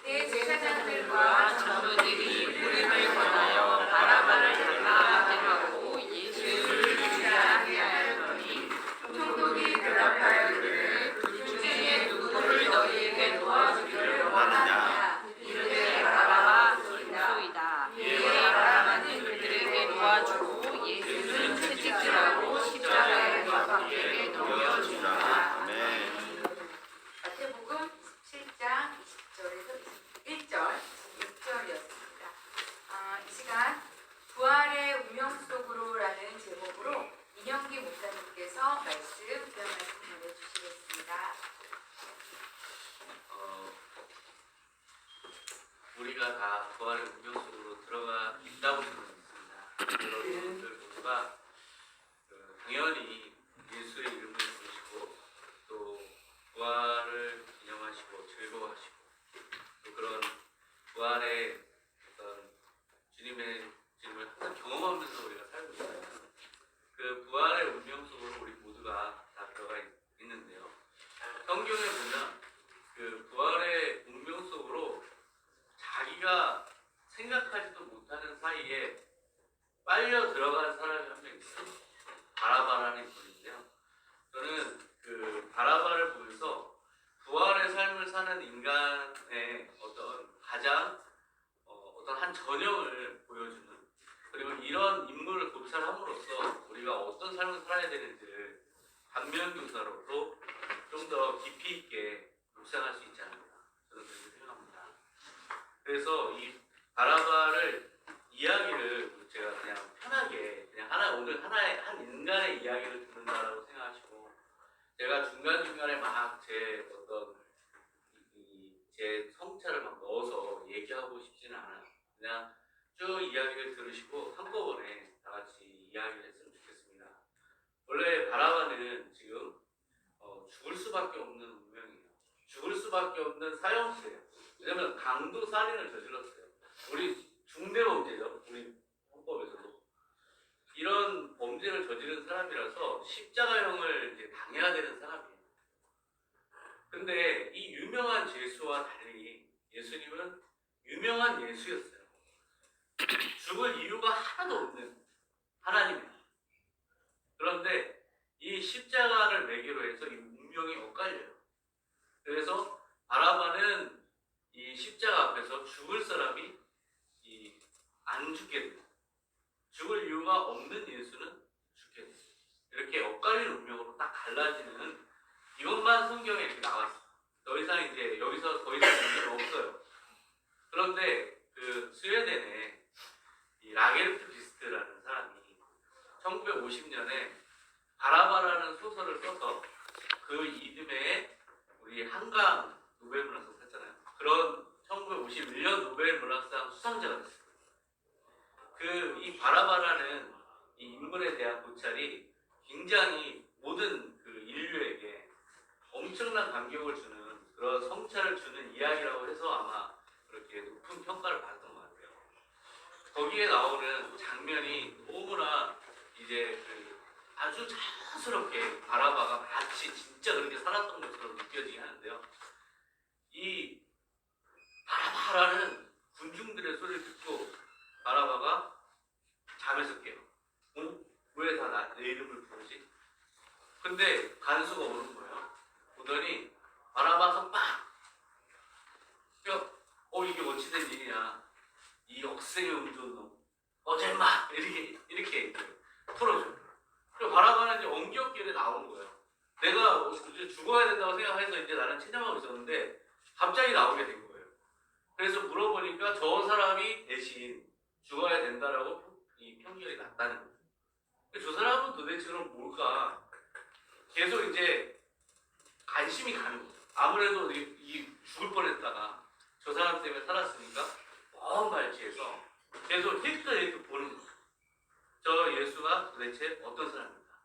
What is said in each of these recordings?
대제사장들과 장로들이 무림을 권하여 바라바를 달라 하고 예수를 주자 하였더니 총독이 대답하여 이르되 둘 중에 누구를 너희에게 놓아주기를 원하느냐. 이르되 바라바 소이다. 이에 바라바는 그들에게 놓아주고 예수는 채찍질하고 십자가에 못 박히게 넘겨주니라. 마태복음 17장 20절에서 21절, 26절이었습니다. 이 시간 부활의 운명 속으로라는 제목으로 이영기 목사님께서 말씀 전해주시겠습니다. 우리가 다 부활의 운명 속으로 들어가 있다고 생각합니다. 여러분들 모두가 당연히 예수의 이름을 부르시고 또 부활을 기념하시고 즐거워하시고 또 그런 부활의 어떤 주님의 주님을 항상 경험하면서 우리가 살고 있어요. 그 부활의 운명 속으로 우리 모두가 다 들어가 있는데요. 성경에 보면 그 부활의 운명 속으로 자기가 생각하지도 못하는 사이에 빨려 들어간 사람이 한 명 있어요. 바라바라는 인물인데요. 저는 그 바라바를 보면서 부활의 삶을 사는 인간의 어떤 가장 어떤 한 전형을 보여주는, 그리고 이런 인물을 고찰함으로써 우리가 어떤 삶을 살아야 되는지를 반면교사로도 좀 더 깊이 있게 묵상할 수 있지 않을까, 저는 그렇게 생각합니다. 그래서 이 바라바를 이야기를 제가 그냥 편하게 그냥 오늘 하나의 한 인간의 이야기를 듣는다라고 생각하시고, 제가 중간중간에 막 제 어떤 제 성찰을 막 넣어서 얘기하고 싶지는 않아요. 그냥 쭉 이야기를 들으시고 한꺼번에 다 같이 이야기를 했으면 좋겠습니다. 원래 바라바는 지금 죽을 수밖에 없는 운명이에요. 죽을 수밖에 없는 사형수예요. 왜냐면 강도 살인을 저질렀어요. 우리 중대범죄죠. 우리 헌법에서도 이런 범죄를 저지른 사람이라서 십자가형을 이제 당해야 되는 사람이에요. 근데 이 유명한 죄수와 달리 예수님은 유명한 예수였어요. 죽을 이유가 하나도 없는 하나님이에요. 그런데 이 십자가를 매개로 해서 이 운명이 엇갈려요. 그래서 바라바는 이 십자가 앞에서 죽을 사람이 안 죽게 돼요. 죽을 이유가 없는 예수는 죽게 돼요. 이렇게 엇갈린 운명으로 딱 갈라지는 이것만 성경에 이렇게 나왔어요. 더 이상 이제 여기서 더 이상 문제는 없어요. 그런데 그 스웨덴에 이 라게르트 비스트라는 사람이 1950년에 바라바라는 소설을 써서 그 이듬해에 우리 한강 노벨문학상 탔잖아요. 그런 1951년 노벨문학상 수상자가 됐어요. 이 바라바라는 이 인물에 대한 고찰이 굉장히 모든 그 인류에게 엄청난 감격을 주는 그런 성찰을 주는 이야기라고 해서 아마 그렇게 높은 평가를 받았던 것 같아요. 거기에 나오는 장면이 너무나 이제 아주 자연스럽게 바라바가 마치 진짜 그렇게 살았던 것처럼 느껴지게 하는데요. 이 바라바라는 군중들의 소리를 듣고 바라바가 잠에서 깨요. 왜 다 내 이름을 부르지? 근데 간수가 오는 거예요. 오더니 바라바 선빵! 이게 어찌된 일이냐. 이 억세게 운전 놈. 어제 마! 이렇게 풀어줘요. 그리고 바라바는 이제 엉겹결에 나오는 거예요. 내가 이제 죽어야 된다고 생각해서 이제 나는 체념하고 있었는데 갑자기 나오게 된 거예요. 그래서 물어보니까 저 사람이 대신 죽어야 된다라고 이 편결이 났다는 거예요. 저 사람은 도대체 그럼 뭘까? 계속 이제 관심이 가는 거죠. 아무래도 이 죽을 뻔했다가 저 사람 때문에 살았으니까 먼 발치에서 계속 힐끗힐끗 보는 거예요. 저 예수가 도대체 어떤 사람인가?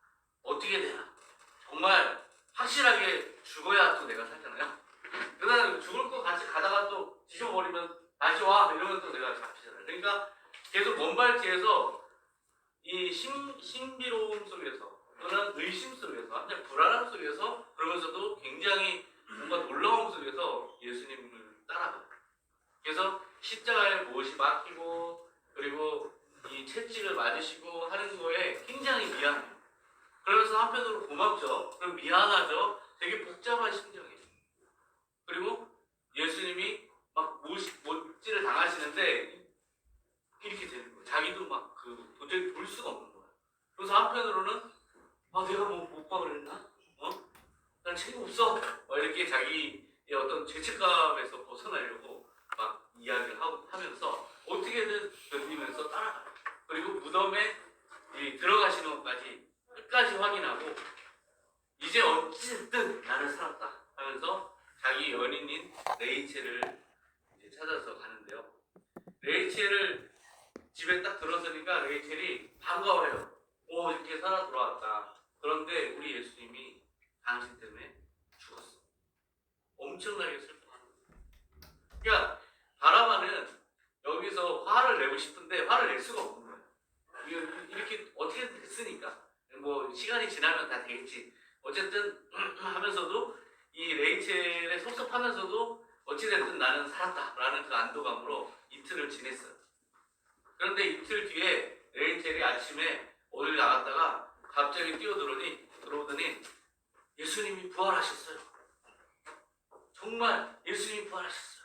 어떻게 되나? 정말 확실하게 죽어야 또 내가 살잖아요. 그러다 죽을 것 같이 가다가 또 뒤집어버리면 다시 와! 이러면 또 내가 잡히잖아요. 그러니까 계속 먼 발치에서 이 신비로움 속에서 또는 의심 속에서 완전 불안함 속에서 그러면서도 굉장히 뭔가 놀라움 속에서 예수님을 따라가요. 그래서 십자가에 무엇이 막히고 그리고 이 채찍을 맞으시고 하는 거에 굉장히 미안해요. 그러면서 한편으로 고맙죠. 그리고 미안하죠. 되게 복잡한 심정이에요. 그리고 예수님이 막 못질을 당하시는데 이렇게 되는 거예요. 자기도 막 그 도저히 볼 수가 없는 거예요. 그래서 한편으로는 내가 뭐 못 봐 그랬나? 난 책임 없어. 이렇게 자기의 어떤 죄책감에서 벗어나려고 막 이야기를 하면서 어떻게든 견디면서 따라가요. 그리고 무덤에 들어가시는 것까지 끝까지 확인하고 이제 어쨌든 나는 살았다 하면서 자기 연인인 레이첼을 이제 찾아서 가는데요. 레이첼을 집에 딱 들어서니까 레이첼이 반가워요. 오, 이렇게 살아 돌아왔다. 그런데 우리 예수님이 당신 때문에 죽었어. 엄청나게 슬퍼하는 거예요. 그러니까 바라바는 여기서 화를 내고 싶은데 화를 낼 수가 없는 거예요. 이렇게 어떻게 됐으니까 뭐 시간이 지나면 다 되겠지. 어쨌든 하면서도 이 레이첼의 섭섭하면서도 어찌됐든 나는 살았다라는 그 안도감으로 이틀을 지냈어요. 그런데 이틀 뒤에 레이첼이 아침에 어딜 나갔다가 갑자기 들어오더니 예수님이 부활하셨어요. 정말 예수님이 부활하셨어요.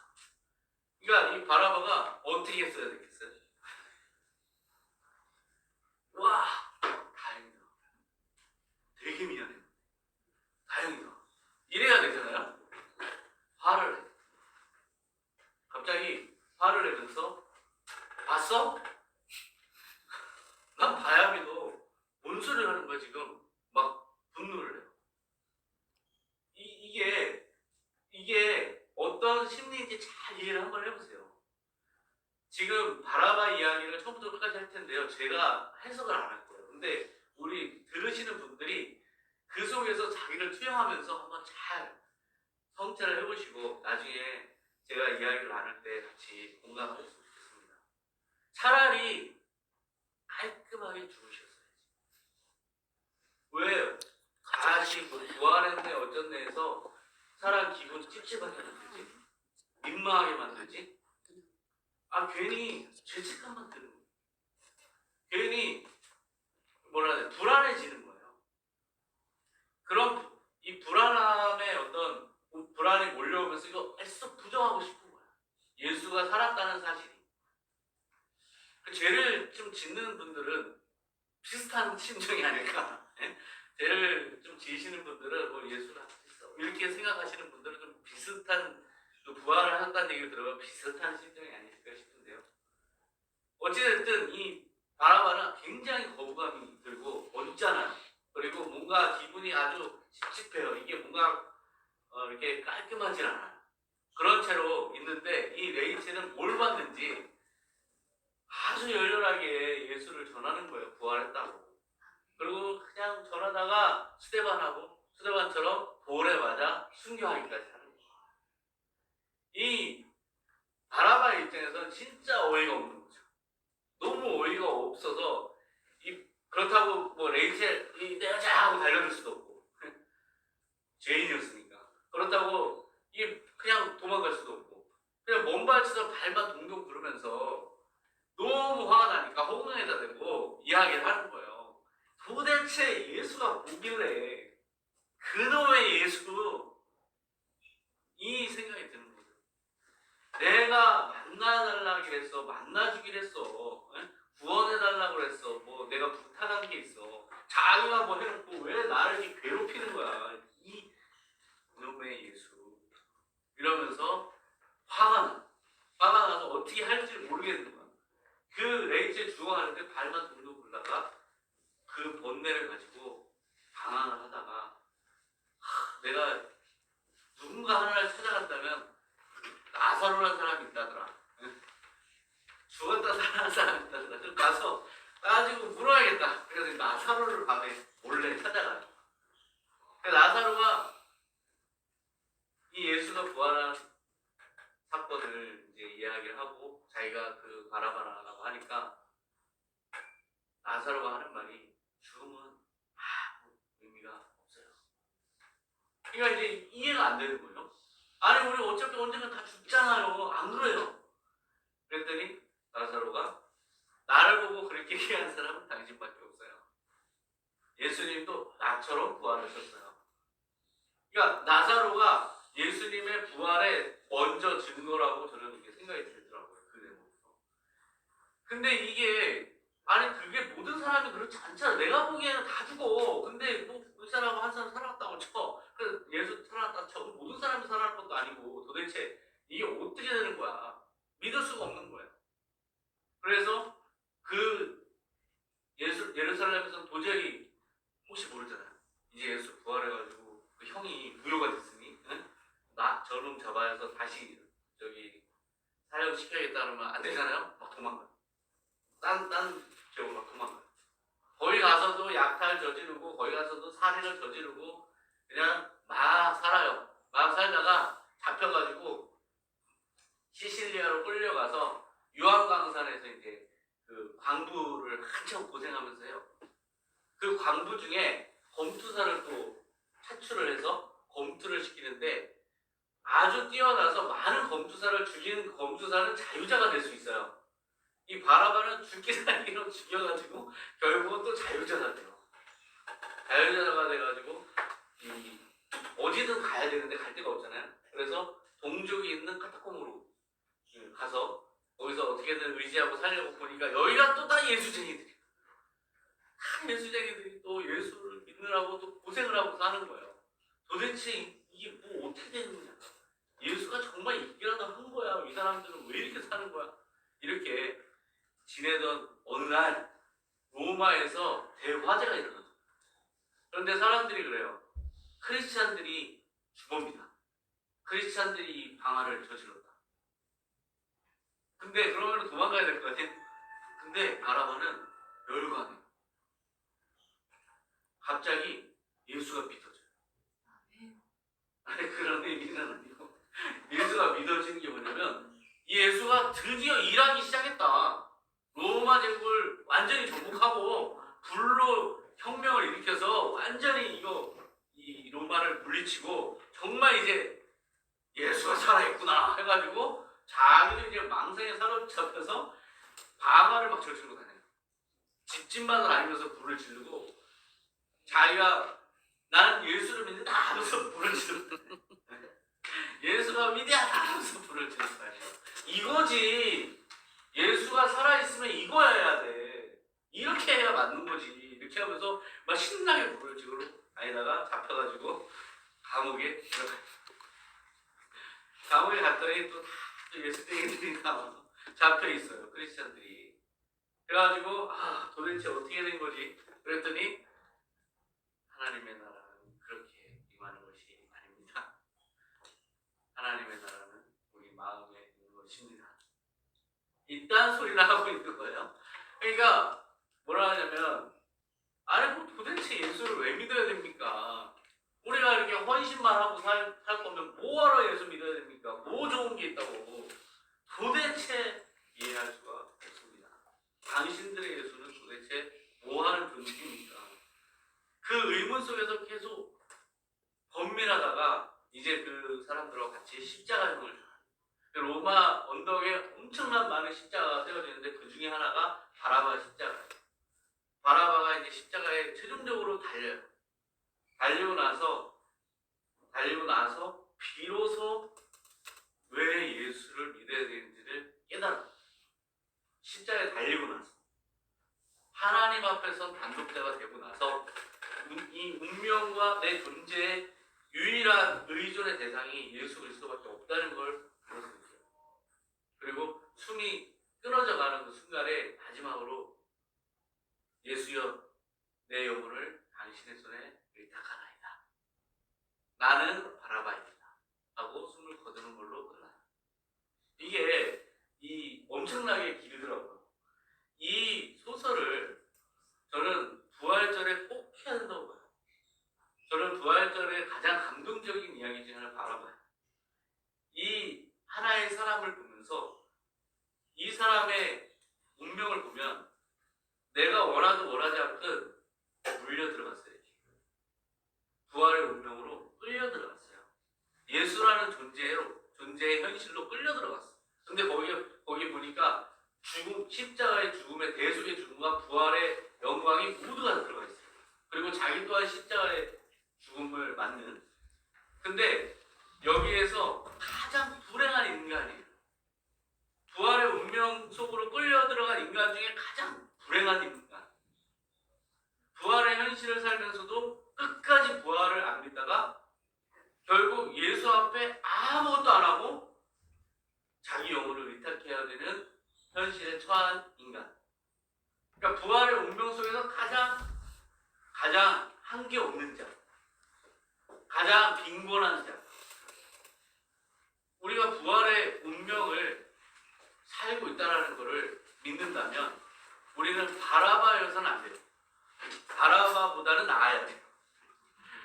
그러니까 이 바라바가 어떻게 했어야 됐겠어요? 와, 다행이다. 되게 미안해. 다행이다. 이래야 되잖아요. 화를 해. 갑자기 화를 내면서 봤어? 난 바야미도 뭔 소리를 하는 거야 지금. 막 분노를 해요. 이게 어떤 심리인지 잘 이해를 한번 해보세요. 지금 바라바 이야기를 처음부터 끝까지 할 텐데요. 제가 해석을 안 할 거예요. 근데 우리 들으시는 분들이 그 속에서 자기를 투영하면서 한번 잘 성찰을 해보시고 나중에 제가 이야기를 나눌 때 같이 공감하셨으면 좋겠습니다. 차라리 깔끔하게 죽으셨어야지. 왜 다시 뭐 부활했네 어쩌네 해서 사람 기분 찝찝하게 만들지? 민망하게 만들지? 괜히 죄책감만 드는 거예요. 괜히 불안해지는 거예요. 그럼 이 불안함에 어떤 불안이 몰려오면서 이거 애써 부정하고 싶은 거야. 예수가 살았다는 사실이. 그 죄를 좀 짓는 분들은 비슷한 심정이 아닐까. 죄를 좀 지으시는 분들은 예수가 있어 이렇게 생각하시는 분들은 좀 비슷한 부활을 한다는 얘기를 들으면 비슷한 심정이 아닐까 싶은데요. 어찌됐든 이 바라바는 굉장히 거부감이 들고 언짢아요. 그리고 뭔가 기분이 아주 찝찝해요. 이게 뭔가 이렇게 깔끔하지 않아요. 그런 채로 있는데 이 레이첼은 뭘 봤는지 아주 열렬하게 예수를 전하는 거예요. 부활했다고. 그리고 그냥 전하다가 스데반처럼 돌에 맞아 순교하기까지 하는 거예요. 이 바라바의 입장에서는 진짜 어이가 없는 거죠. 너무 어이가 없어서 그렇다고 뭐 레이첼 내가 하고 달려들 수도 없고 죄인이었으니까 그렇다고 그냥 도망갈 수도 없고 그냥 먼 발치서 발만 동동 구르면서 너무 화가 나니까 허공에다 대고 이야기를 하는 거예요. 도대체 예수가 뭐길래 그놈의 예수 이 생각이 드는 거죠. 내가 만나달라고 했어. 만나주기로 했어. 구원해달라고 그랬어. 뭐 내가 부탁한 게 있어. 자기가 뭐 해놓고 왜 나를 이렇게 괴롭히는 거야. 이 놈의 예수. 이러면서 화가 나서 어떻게 할지 모르겠는 거야. 그 레이첼 죽어가는데 발만 동동 굴다가 그 번뇌를 가지고 방황을 하다가 내가 누군가 하나를 찾아간다면 나사로라는 사람이 있다더라. 죽었다 살아난 사람이 있다더라. 그래서 가서 가지고 물어야겠다. 그래서 나사로를 밤에 몰래 찾아가요. 나사로가 이 예수가 부활한 사건을 이제 이야기를 하고 자기가 그 바라바라라고 하니까 나사로가 하는 말이 죽음은 아무 의미가 없어요. 그러니까 이제 이해가 안 되는 거예요. 아니 우리 어차피 언젠가 다 죽잖아요. 안 그래요. 그랬더니 나사로가 나를 보고 그렇게 얘기한 사람은 당신밖에 없어요. 예수님도 나처럼 부활하셨어요. 그러니까 나사로가 예수님의 부활의 먼저 증거라고 저는 이렇게 생각이 들더라고요. 그 내용으로. 근데 이게 아니 그게 모든 사람이 그렇지 않잖아. 내가 보기에는 다 죽어. 근데 뭐 의사라고 한 사람 살았다고 쳐. 그래서 예수 살았다 쳐. 모든 사람이 살아날 것도 아니고 도대체 이게 어떻게 되는 거야. 믿을 수가 없는 거야. 그래서 그 예루살렘에서 도저히 혹시 모르잖아요. 이제 예수 부활해가지고 그 형이 무효가 됐으니 응? 나 저놈 잡아서 다시 저기 사형 시켜야겠다 그러면 안 되잖아요. 막 도망가. 딴 지역으로 막 도망가. 거기 가서도 약탈 저지르고 거기 가서도 살인을 저지르고 그냥 막 살아요. 막 살다가 잡혀가지고 시실리아로 끌려가서 유황강산에서 이제 그 광부를 한참 고생하면서요. 그 광부 중에 검투사를 또 차출을 해서 검투를 시키는데 아주 뛰어나서 많은 검투사를 죽이는 검투사는 자유자가 될 수 있어요. 이 바라바는 죽기 살기로 죽여가지고 결국은 또 자유자가 돼요. 자유자가 돼가지고 어디든 가야 되는데 갈 데가 없잖아요. 그래서 동족이 있는 카타콤으로 가서 거기서 어떻게든 의지하고 살려고 보니까 여기가 또 다 예수쟁이들이 다 예수쟁이들이 또 예수를 믿느라고 또 고생을 하고 사는 거예요. 도대체 이게 뭐 어떻게 되는 거냐. 예수가 정말 있기라도 한 거야. 이 사람들은 왜 이렇게 사는 거야. 이렇게 지내던 어느 날 로마에서 대화재가 일어났어요. 그런데 사람들이 그래요. 크리스찬들이 주범이다. 크리스찬들이 이 방화를 저질렀다. 근데 그러면 도망가야 될 거 아니에요? 근데 바라바는 열광해. 갑자기 예수가 믿어져요. 아니 그런 의미는 아니고 예수가 믿어지는 게 뭐냐면 예수가 드디어 일하기 시작했다. 로마 제국을 완전히 정복하고 불로 혁명을 일으켜서 완전히 이 로마를 물리치고 정말 이제 예수가 살아있구나 해가지고 자기도 이제 망상에 사로잡혀서 방화를 막 저지르고 다녀요. 집집마다 다니면서 불을 지르고 자기가 나는 예수를 믿는다 하면서 불을 지르고 다녀요. 예수가 위대하다 하면서 불을 지르고 다녀요. 이거지. 예수가 살아있으면 이거여야 돼. 이렇게 해야 맞는 거지. 이렇게 하면서 막 신나게 불을 지르고 다니다가 잡혀가지고 감옥에 들어가요. 감옥에 갔더니 또 예수쟁이들이 나와서 잡혀 있어요. 크리스찬들이. 그래가지고 도대체 어떻게 된 거지? 그랬더니 하나님의 나라는 그렇게 임하는 것이 아닙니다. 하나님의 나라는 우리 마음에 있는 것입니다. 이딴 소리를 하고 있는 거예요. 그러니까 뭐라 하냐면 아니 뭐 도대체 예수를 왜 믿어야 됩니까? 우리가 이렇게 헌신만 하고 살 거면 뭐하러 예수 믿어야 됩니까? 뭐 좋은 게 있다고. 도대체 이해할 수가 없습니다. 당신들의 예수는 도대체 뭐하는 존재입니까? 그 의문 속에서 계속 번민하다가 이제 그 사람들하고 같이 십자가형을 당해요. 로마 언덕에 엄청난 많은 십자가가 세워져 있는데 그 중에 하나가 바라바 십자가예요. 바라바가 이제 십자가에 최종적으로 달려요. 달리고 나서 비로소 왜 예수를 믿어야 되는지를 깨달아요. 십자가에 달리고 나서 하나님 앞에서 단독자가 되고 나서 이 운명과 내 존재의 유일한 의존의 대상이 예수 그리스도밖에 없다는 걸 알았어요. 그리고 숨이 끊어져 가는 그 순간에 마지막으로 예수여 내 영혼을 당신의 손에 의탁하나이다. 나는 바라바입니다. 하고 숨을 거두는 걸로 끝나요. 이게 엄청나게 길더라고요. 이 소설을 저는 부활절에 꼭 해야 된다고 봐요. 저는 부활절에 가장 감동적인 이야기 중에 하나를 바라봐요. 이 하나의 사람을 보면서 이 사람의 운명을 보면 내가 원하든 원하지 않든 물려 들어갔어요. 부활의 운명으로 끌려 들어갔어요. 예수라는 존재의 현실로 끌려 들어갔어. 근데 거기 보니까 죽음, 십자가의 죽음의 대속의 죽음과 부활의 영광이 모두가 들어가 있어요. 그리고 자기 또한 십자가의 죽음을 맞는. 근데 여기에서 가장 불행한 인간이에요. 부활의 운명 속으로 끌려 들어간 인간 중에 가장 불행한 인간. 부활의 현실을 살면서도 끝까지 부활을 안 믿다가 결국 예수 앞에 아무것도 안 하고 자기 영혼을 의탁해야 되는 현실에 처한 인간. 그러니까 부활의 운명 속에서 가장 한계 없는 자, 가장 빈곤한 자. 우리가 부활의 운명을 살고 있다는 것을 믿는다면 우리는 바라바여서는 안 돼요. 바라바보다는 나아야 돼요.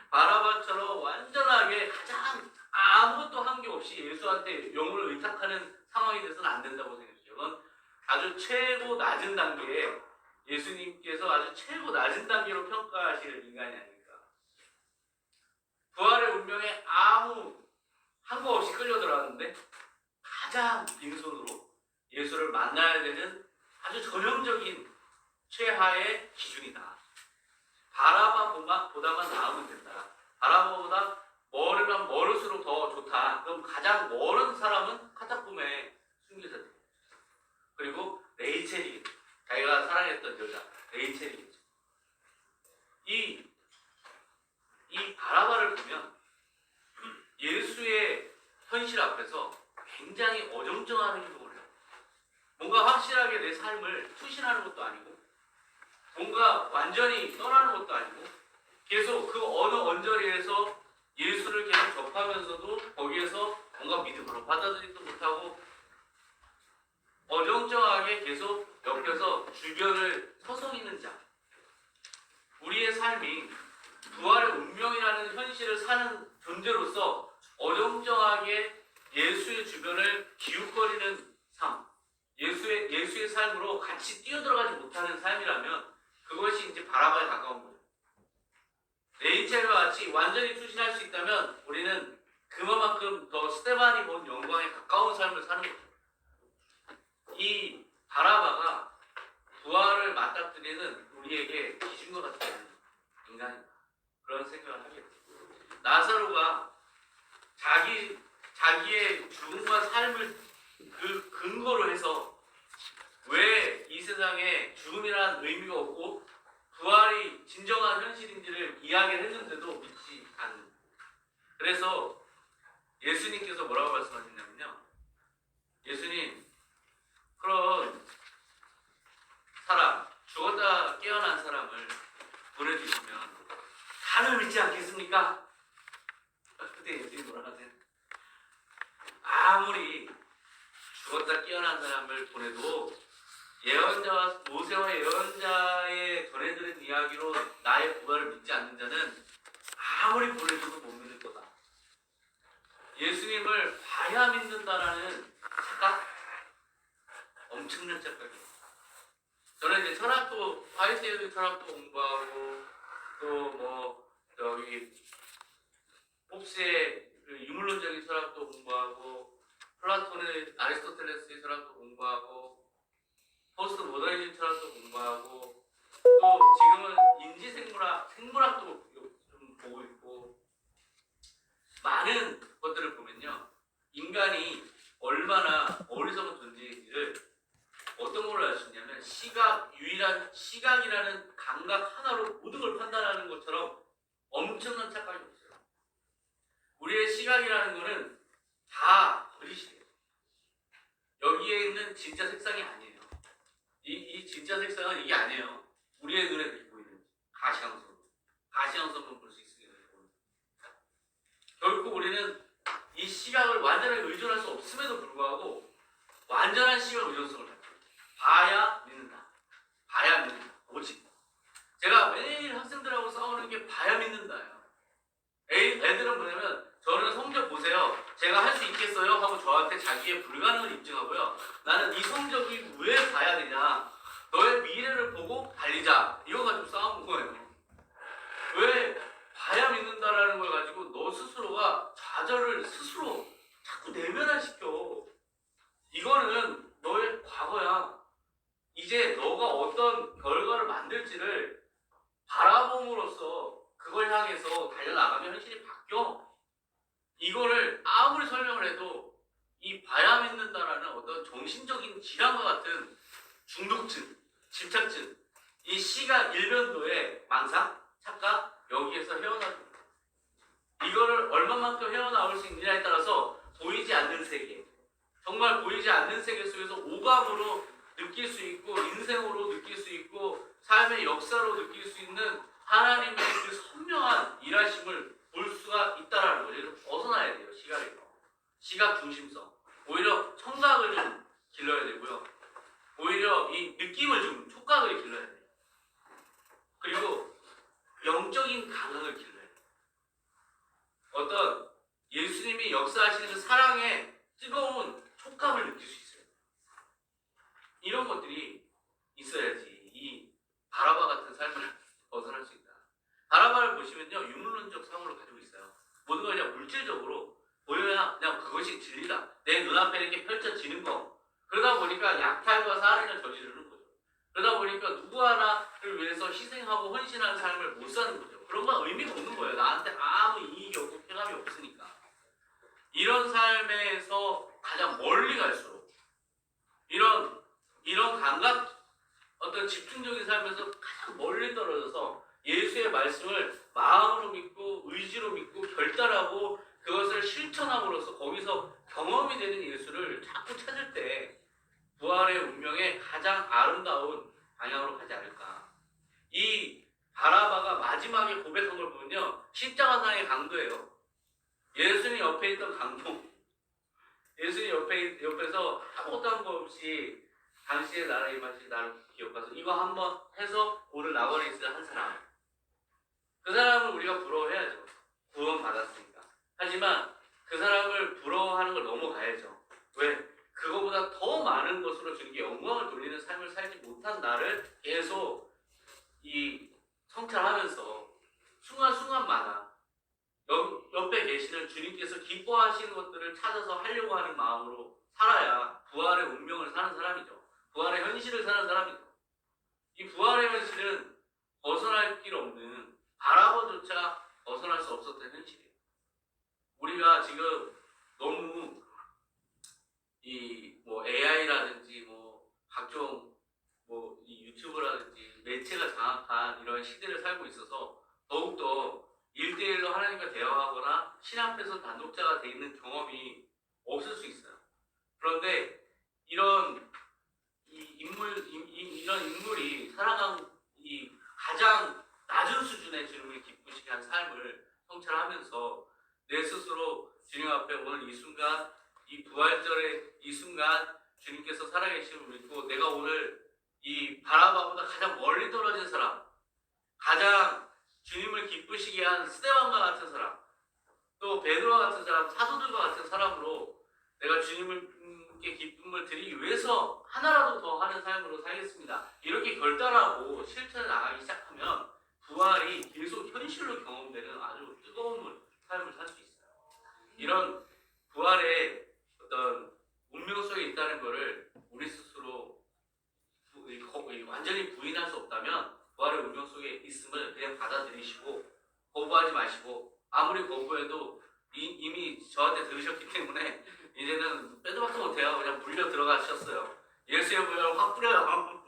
바라바처럼 완전하게 가장 아무것도 한게 없이 예수한테 영혼을 의탁하는 상황이 돼서는 안 된다고 생각해요. 이건 아주 최고 낮은 단계에 예수님께서 아주 최고 낮은 단계로 평가하실 인간이 아닐까. 부활의 운명에 아무 한 거 없이 끌려 들어왔는데 가장 빈손으로 예수를 만나야 되는 아주 전형적인 최하의 기준이다. 바라바보다만 나으면 된다. 바라바보다 멀으면 멀을수록 더 좋다. 그럼 가장 멀은 사람은 카타콤에 숨겨졌다. 그리고 레이첼이겠죠. 자기가 사랑했던 여자 레이첼이겠죠. 이 바라바를 보면 예수의 현실 앞에서 굉장히 어정쩡한 행동을 해요. 뭔가 확실하게 내 삶을 투신하는 것도 아니고 뭔가 완전히 떠나는 것도 아니고 계속 그 어느 언저리에서 예수를 계속 접하면서도 거기에서 뭔가 믿음으로 받아들이지도 못하고 어정쩡하게 계속 옆에서 주변을 서성이는 자. 우리의 삶이 부활의 운명이라는 현실을 사는 존재로서 어정쩡하게 예수의 주변을 기웃거리는 삶, 예수의 삶으로 같이 뛰어들어가지 못하는 삶이라면 그것이 이제 바라바에 가까운 거예요. 레이첼과 같이 완전히 투신할 수 있다면 우리는 그만큼 더 스테반이 본 영광에 가까운 삶을 사는 거죠. 이 바라바가 부활을 맞닥뜨리는 우리에게 기준과 같은 인간이다. 그런 생각을 하게 돼요. 나사로가 자기의 죽음과 삶을 그 근거로 해서 왜 이 세상에 죽음이라는 의미가 없고 부활이 진정한 현실인지를 이야기를 했는데도 믿지 않는. 그래서 예수님께서 뭐라고 말씀하셨냐면요. 예수님, 그런 사람, 죽었다 깨어난 사람을 보내주시면 다들 믿지 않겠습니까? 그때 예수님 뭐라 하세요? 아무리 죽었다 깨어난 사람을 보내도 예언자와 모세와 예언자의 전해드린 이야기로 나의 부활을 믿지 않는 자는 아무리 보내줘도 못 믿을 거다. 예수님을 봐야 믿는다라는 착각? 엄청난 착각이에요. 저는 이제 철학도, 파리새인의 철학도 공부하고 또 홉스의 유물론적인 철학도 공부하고 플라톤의 아리스토텔레스의 철학도 공부하고 포스트 모더니즘 철학도 공부하고 또 지금은 생물학도 좀 보고 있고 많은 것들을 보면요. 인간이 얼마나 어리석은 존재인지를 어떤 걸로 알 수 있냐면 유일한 시각이라는 감각 하나로 모든 걸 판단하는 것처럼 엄청난 착각이 없어요. 우리의 시각이라는 거는 다 거짓이에요. 여기에 있는 진짜 색상이 아니에요. 이 진짜 색상은 이게 아니에요. 우리의 눈에 보이는 가시광선만 볼 수 있습니다. 결국 우리는 이 시각을 완전히 의존할 수 없음에도 불구하고 완전한 시각 의존성을 갖고 봐야 믿는다. 오직 제가 매일 학생들하고 싸우는 게 봐야 믿는다예요. 애들은 뭐냐면 저는 성적 보세요. 제가 할 수 있겠어요? 하고 저한테 자기의 불가능을 입증하고요. 나는 이 성적이 왜 봐야 되냐? 너의 미래를 보고 달리자. 이거 가지고 싸우는 거예요. 왜 봐야 믿는다라는 걸 가지고 너 스스로가 좌절을 스스로 자꾸 내면화시켜. 이거는 너의 이제 너가 어떤 결과를 만들지를 바라봄으로써 그걸 향해서 달려나가면 현실이 바뀌어. 이거를 아무리 설명을 해도 이 봐야 믿는다라는 어떤 정신적인 질환과 같은 중독증, 집착증, 이 시각 일변도의 망상, 착각, 여기에서 헤어나옵니다. 이거를 얼마만큼 헤어나올 수 있느냐에 따라서 보이지 않는 세계, 정말 보이지 않는 세계 속에서 오감으로 느낄 수 있고 인생으로 느낄 수 있고 삶의 역사로 느낄 수 있는 하나님의 그 선명한 일하심을 볼 수가 있다라는 거죠. 그래서 벗어나야 돼요. 시각에서. 시각 중심성. 오히려 청각을 좀 길러야 되고요. 오히려 이 느낌을 좀 촉각을 길러야 돼요. 그리고 영적인 감각을 길러야 돼요. 어떤 예수님이 역사하시는 그 사랑의 뜨거운 촉감을 느낄 수 있어요. 이런 것들이 있어야지 이 바라바 같은 삶을 벗어날 수 있다. 바라바를 보시면요, 유물론적 사고를 가지고 있어요. 모든 걸 그냥 물질적으로 보여야 그냥 그것이 진리다. 내 눈앞에 이렇게 펼쳐지는 거. 그러다 보니까 약탈과 살인을 저지르는 거죠. 그러다 보니까 누구 하나를 위해서 희생하고 헌신하는 삶을 못 사는 거죠. 그런 건 의미가 없는 거예요. 나한테 아무 이익이 없고 쾌감이 없으니까. 이런 삶에서 가장 멀리 갈수록 이런 감각, 어떤 집중적인 삶에서 가장 멀리 떨어져서 예수의 말씀을 마음으로 믿고 의지로 믿고 결단하고 그것을 실천함으로써 거기서 경험이 되는 예수를 자꾸 찾을 때 부활의 운명의 가장 아름다운 방향으로 가지 않을까. 이 바라바가 마지막에 고백한 걸 보면요, 십자가상의 강도예요. 예수님 옆에 있던 강도, 예수님 옆에서 아무것도 한 거 없이 당신의 나라의 맛이 나를 기억하소. 이거 한번 해서 오늘 낙원에 있을 한 사람. 그 사람을 우리가 부러워해야죠. 구원 받았으니까. 하지만 그 사람을 부러워하는 걸 넘어가야죠. 왜? 그거보다 더 많은 것으로 주님께 영광을 돌리는 삶을 살지 못한 나를 계속 이 성찰하면서 순간순간마다 옆에 계시는 주님께서 기뻐하시는 것들을 찾아서 하려고 하는 마음으로 살아야 부활의 운명을 사는 사람이죠. 부활의 현실을 사는 사람이죠. 이 부활의 현실은 벗어날 길 없는, 바라보조차 벗어날 수 없었던 현실이에요. 우리가 지금 너무 AI라든지 각종 이 유튜브라든지 매체가 장악한 이런 시대를 살고 있어서 더욱더 1대1로 하나님과 대화하거나 신 앞에서 단독자가 돼 있는 경험이 없을 수 있어요. 그런데 이런 인물이 살아간 이 가장 낮은 수준의 주님을 기쁘시게 한 삶을 성찰하면서 내 스스로 주님 앞에 오늘 이 순간, 이 부활절의 이 순간 주님께서 살아계심을 믿고 내가 오늘 이 바라바보다 가장 멀리 떨어진 사람, 가장 주님을 기쁘시게 한 스데반과 같은 사람, 또 베드로와 같은 사람, 사도들과 같은 사람으로 내가 주님께 기쁨을 드리기 위해서 하나라도 더 하는 삶으로 살겠습니다. 이렇게 결단하고 실천에 나가기 시작하면 부활이 계속 현실로 경험되는 아주 뜨거운 삶을 살 수 있어요. 이런 부활의 어떤 운명 속에 있다는 것을 우리 스스로 완전히 부인할 수 없다면 부활의 운명 속에 있음을 그냥 받아들이시고 거부하지 마시고, 아무리 거부해도 이미 저한테 들으셨기 때문에 이제는 빼도 박도 못해요. 그냥 물려 들어가셨어요. 예수의 보혈을 확 뿌려요.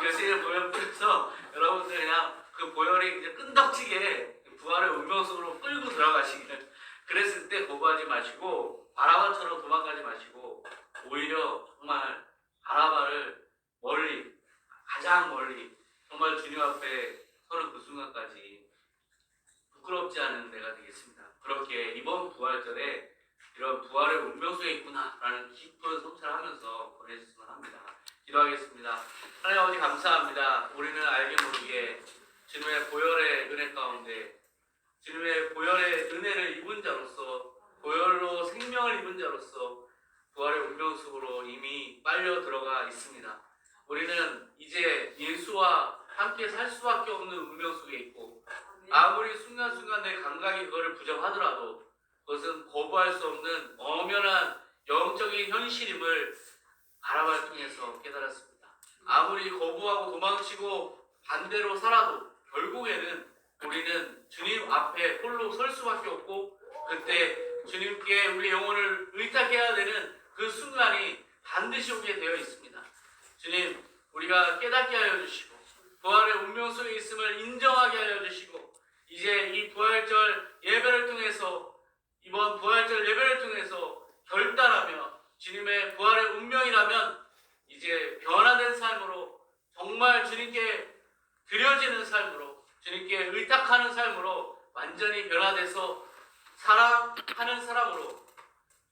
예수의 보혈 뿌려서 여러분들 그냥 그 보혈이 이제 끈덕지게 부활의 운명 속으로 끌고 들어가시기를. 그랬을 때 거부하지 마시고 바라바처럼 도망가지 마시고 오히려 정말 바라바를 가장 멀리 정말 주님 앞에 서는 그 순간까지 부끄럽지 않은 내가 되겠습니다. 그렇게 이번 부활절에 이런 부활의 운명 속에 있구나라는 깊은 성찰하면서 보내셨으면 합니다. 기도하겠습니다. 하나님 아버지 감사합니다. 우리는 알게 모르게 주님의 보혈의 은혜 가운데 주님의 보혈의 은혜를 입은 자로서, 보혈로 생명을 입은 자로서 부활의 운명 속으로 이미 빨려 들어가 있습니다. 우리는 이제 예수와 함께 살 수밖에 없는 운명 속에 있고, 아무리 순간순간 내 감각이 그거를 부정하더라도 그것은 거부할 수 없는 엄연한 영적인 현실임을 바라볼 통해서 깨달았습니다. 아무리 거부하고 도망치고 반대로 살아도 결국에는 우리는 주님 앞에 홀로 설 수밖에 없고, 그때 주님께 우리 영혼을 의탁해야 되는 그 순간이 반드시 오게 되어 있습니다. 주님, 우리가 깨닫게 하여 주시고 부활의 운명 속에 있음을 인정하게 하여 주시고, 이제 이 부활절 예배를 통해서, 이번 부활절 예배를 통해서 결단하며 주님의 부활의 운명이라면 이제 변화된 삶으로, 정말 주님께 드려지는 삶으로, 주님께 의탁하는 삶으로 완전히 변화돼서 사랑하는 사람으로,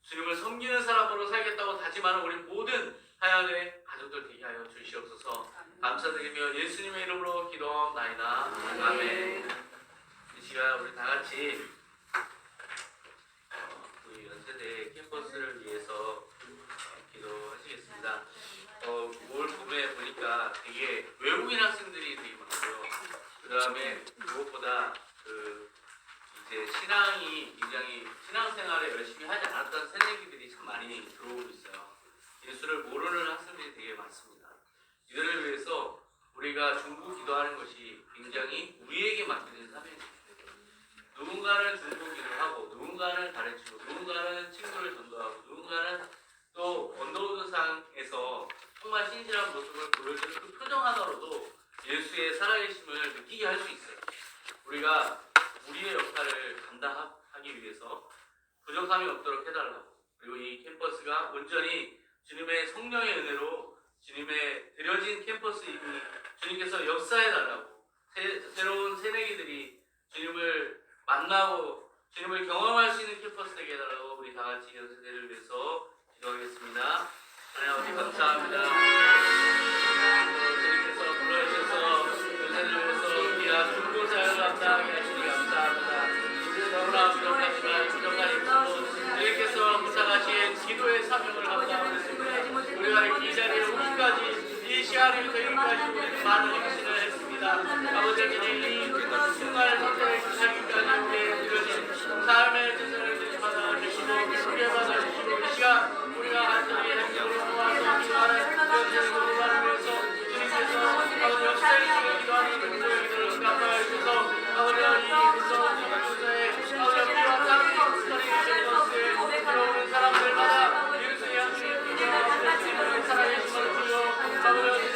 주님을 섬기는 사람으로 살겠다고 다짐하는 우리 모든 하얀의 가족들 되게 하여 주시옵소서. 감사드리며 예수님의 이름으로 기도하옵나이다. 아멘. 이 시간 우리 다 같이 우리 연세대 캠퍼스를 위해서 기도하시겠습니다. 올 봄에 보니까 되게 외국인 학생들이 되게 많고요. 그 다음에 무엇보다 이제 신앙이 굉장히 신앙생활에 열심히 하지 않았던 새내기들이 참 많이 들어오고 있어요. 예수를 모르는 학생들이 되게 많습니다. 이들을 위해서 우리가 중보 기도하는 것이 굉장히 우리에게 맡겨진 사명입니다. 누군가는 중보 기도하고, 누군가는 가르치고, 누군가는 친구를 전도하고, 누군가는 또 건너우드상에서 정말 신실한 모습을 보여주는 그 표정 하나로도 예수의 살아계심을 느끼게 할 수 있어요. 우리가 우리의 역할을 감당하기 위해서 부족함이 없도록 해달라고, 그리고 이 캠퍼스가 온전히 주님의 성령의 은혜로 주님의 드려진 캠퍼스이니 주님께서 역사해달라고, 새로운 새내기들이 주님을 만나고 주님을 경험할 수 있는 캠퍼스 되게 해달라고 우리 다 같이 연세대를 위해서 기도하겠습니다. 하나님 아버지 감사합니다. 주님께서 불러주셔서 연세대를 위해서 귀한 중보 사역을 감당하게 하시니 감사합니다. 우리 너무나 부족하지만 부족한 입술로 주님께서 부탁하신 기도의 사명을 감당하고 있습니다. 우리가 이 자리에 오기까지, 이 시간이 되기까지 우리는 많은 헌신을 했습니다. 아버지 하나님, 이 순간을 선택하기까지 우리의 드려진 삶의 뜻을 받아주시고 우리의 받아주시고, 이 시간 우리가 간절히 행동으로 모아서 기도하는 연세를 위해서 주님께서 아버지 역사의 기도하는 분들을 감사해 주셔서 아버지 이 무서운 기도에 아버지 필요한 사람들이 들어오는 사람들마다 예수의 양심을 기도하고 살아계심을 주여 아버지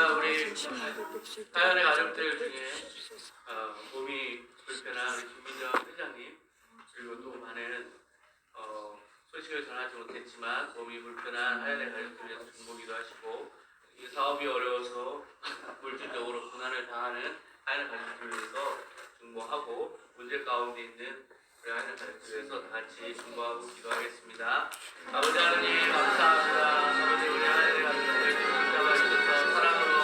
우리 하얀의 가족들 중에 몸이 불편한 우리 김민정 회장님, 그리고 또 많은 소식을 전하지 못했지만 몸이 불편한 하얀의 가족들 위해서 중보기도 하시고, 이 사업이 어려워서 물질적으로 고난을 당하는 하얀의 가족들 위해서 중보하고, 문제 가운데 있는 우리 하얀의 가족들 위해서 다 같이 중보하고 기도하겠습니다. 아버지 하나님 감사합니다. 아버지 우리 하얀의 가족들 잡아주셔서 사랑으로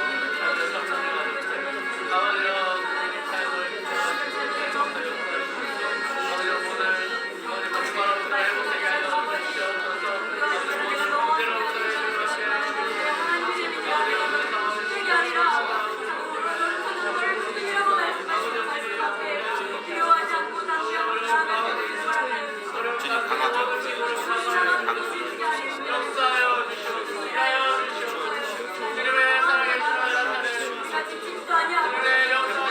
역사하여 주시옵소서. 주님의 살아계심을 나타내는 주님의 영광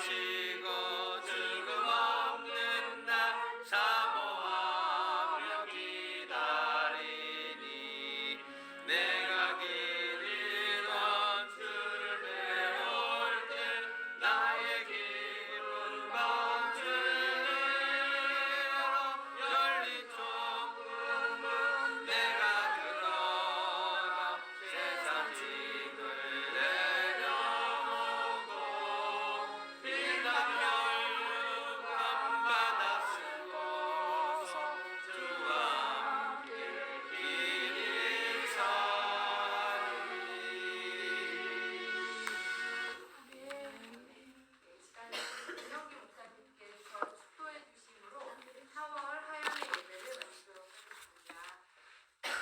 오시고 죽음 없는 날 사모하며 기다리니 내가 길 잃던 주를 배울 때 나의 기쁜 방주로 열린 천국문 내가 들어가 세상 짐을 내려놓고 빛나며 율육한 바다 쓰고서 주와 함께 길이 사리. 이 시간에 이영기 목사님께서 축도해 주심으로 4월 하양의 예배를 마치도록 하겠습니다.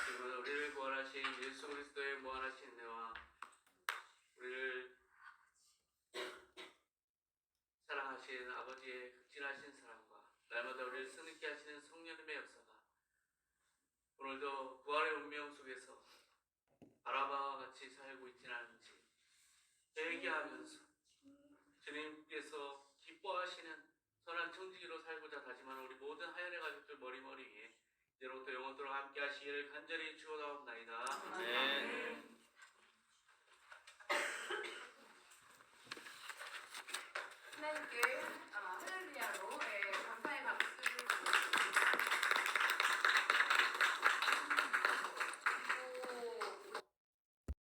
그리고 우리를 구원하신 예수 그리스도의 무한하신 은혜와 우리를 사랑하신 아버지의 극진하신 사랑과 날마다 우리를 승리케 하시는 성령님의 역사가 오늘도 부활의 운명 속에서 바라바와 같이 살고 있지는 않은지 회개하면서 주님께서 기뻐하시는 선한 청지기로 살고자 다짐하는 우리 모든 하얀의 가족들 머리머리 위에 이제로부터 영원토록 함께 하시기를 간절히 축원하옵나이다. 아멘.